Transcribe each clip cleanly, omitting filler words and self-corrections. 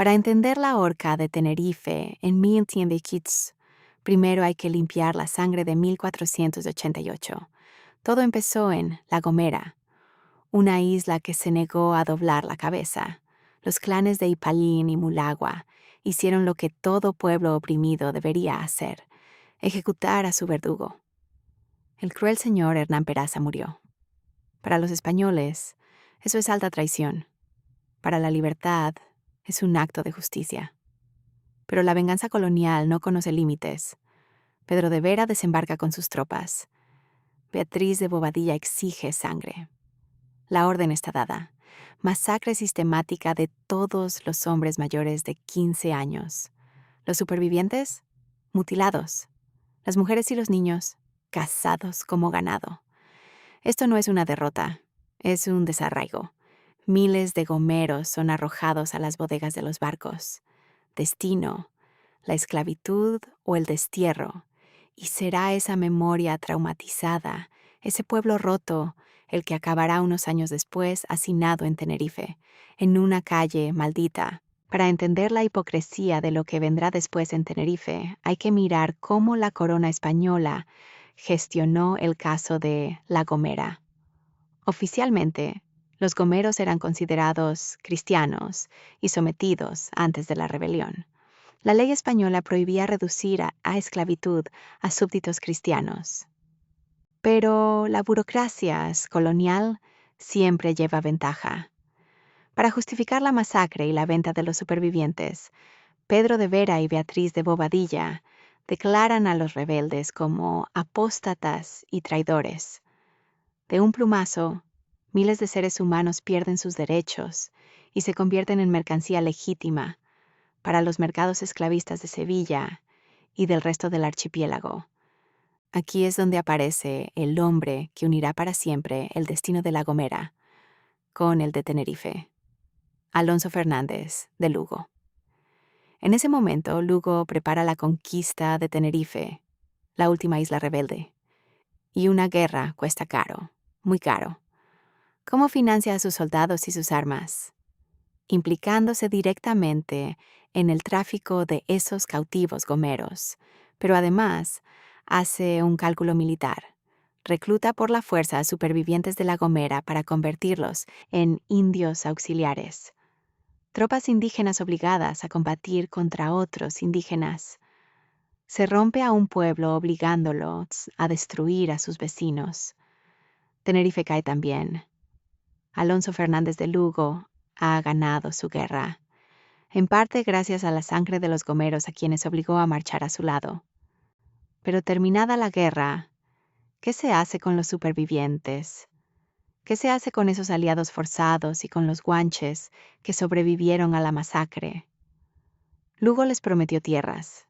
Para entender la horca de Tenerife en Mil Tiembekits, primero hay que limpiar la sangre de 1488. Todo empezó en La Gomera, una isla que se negó a doblar la cabeza. Los clanes de Ipalín y Mulagua hicieron lo que todo pueblo oprimido debería hacer: ejecutar a su verdugo. El cruel señor Hernán Peraza murió. Para los españoles, eso es alta traición. Para la libertad, es un acto de justicia. Pero la venganza colonial no conoce límites. Pedro de Vera desembarca con sus tropas. Beatriz de Bobadilla exige sangre. La orden está dada: masacre sistemática de todos los hombres mayores de 15 años. Los supervivientes, mutilados. Las mujeres y los niños, cazados como ganado. Esto no es una derrota, es un desarraigo. Miles de gomeros son arrojados a las bodegas de los barcos. Destino, la esclavitud o el destierro. Y será esa memoria traumatizada, ese pueblo roto, el que acabará unos años después hacinado en Tenerife, en una calle maldita. Para entender la hipocresía de lo que vendrá después en Tenerife, hay que mirar cómo la corona española gestionó el caso de La Gomera. Oficialmente, los gomeros eran considerados cristianos y sometidos antes de la rebelión. La ley española prohibía reducir a esclavitud a súbditos cristianos. Pero la burocracia colonial siempre lleva ventaja. Para justificar la masacre y la venta de los supervivientes, Pedro de Vera y Beatriz de Bobadilla declaran a los rebeldes como apóstatas y traidores. De un plumazo, miles de seres humanos pierden sus derechos y se convierten en mercancía legítima para los mercados esclavistas de Sevilla y del resto del archipiélago. Aquí es donde aparece el hombre que unirá para siempre el destino de La Gomera con el de Tenerife: Alonso Fernández de Lugo. En ese momento, Lugo prepara la conquista de Tenerife, la última isla rebelde. Y una guerra cuesta caro, muy caro. ¿Cómo financia a sus soldados y sus armas? Implicándose directamente en el tráfico de esos cautivos gomeros, pero además hace un cálculo militar. Recluta por la fuerza a supervivientes de La Gomera para convertirlos en indios auxiliares. Tropas indígenas obligadas a combatir contra otros indígenas. Se rompe a un pueblo obligándolos a destruir a sus vecinos. Tenerife cae también. Alonso Fernández de Lugo ha ganado su guerra, en parte gracias a la sangre de los gomeros a quienes obligó a marchar a su lado. Pero terminada la guerra, ¿qué se hace con los supervivientes? ¿Qué se hace con esos aliados forzados y con los guanches que sobrevivieron a la masacre? Lugo les prometió tierras,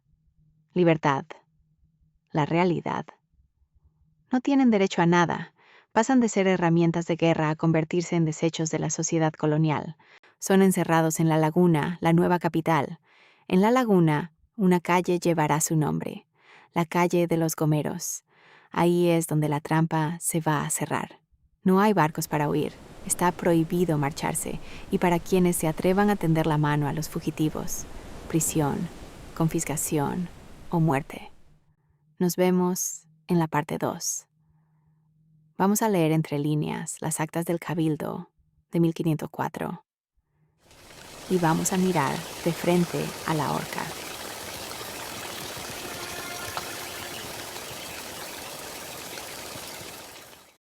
libertad, la realidad. No tienen derecho a nada. Pasan de ser herramientas de guerra a convertirse en desechos de la sociedad colonial. Son encerrados en La Laguna, la nueva capital. En La Laguna, una calle llevará su nombre: la calle de los gomeros. Ahí es donde la trampa se va a cerrar. No hay barcos para huir. Está prohibido marcharse. Y para quienes se atrevan a tender la mano a los fugitivos, prisión, confiscación o muerte. Nos vemos en la parte 2. Vamos a leer entre líneas las actas del Cabildo de 1504 y vamos a mirar de frente a la horca.